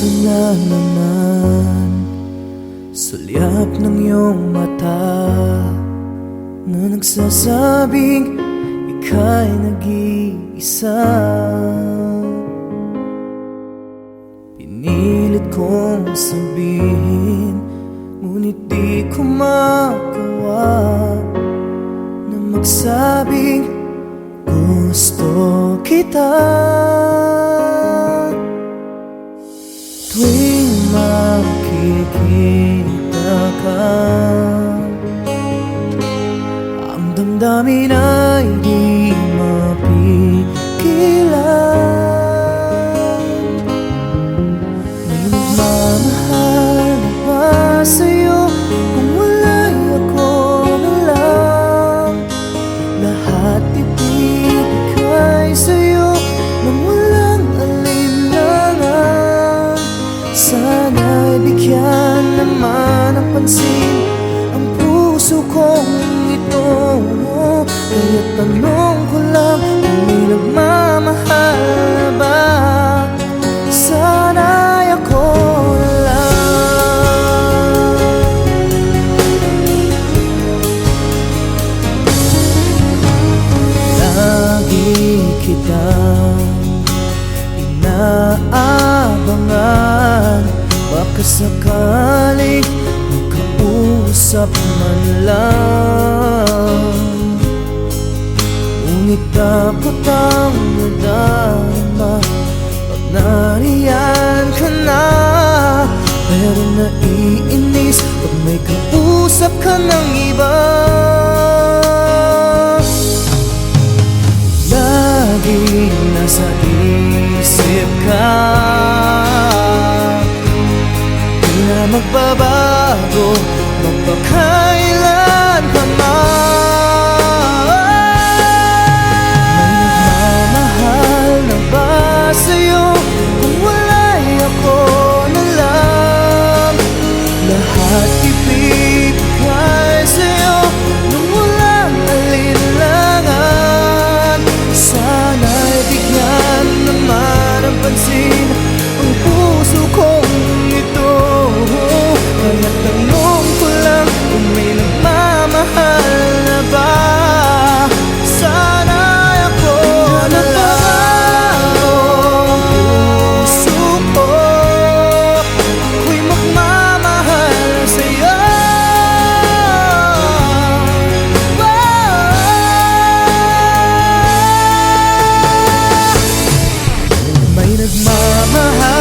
Ito na naman, sulyap ng iyong mata na nagsasabing ika'y nag-iisa. Pinilit kong sabihin, ngunit di ko magawa na magsabing gusto kita. Tuwing makikita ka, ang damdamin ay di mapigilan. May nagmamahal na ba sa'yo kung wala'y ako na lang? Lahat ibibigay sa'yo nang walang alinlangan. Sana'y bigyan naman ng pansin ang puso kong ito. Kaya tanong ko lang kung may nagmamahal na ba? Sana'y ako na lang. Lagi kitang inaabangan, baka sakaling makausap man lang. Ngunit dapat ang nadama pag nariyan ka na. Pero naiinis pag may kausap ka ng iba. Laging nasa isip ka, di na magbabago magpakailan pa man. May nagmamahal na ba sa'yo kung wala'y ako na lang? Lahat ibibigay sa'yo nung walang alinlangan. Sana'y bigyan naman ng pansin ang puso kong ito. Kaya tanong ko lang kung may nagmamahal na ba? Sana'y ako na lang. Puso ko ako'y magmamahal sa'yo. May nagmamahal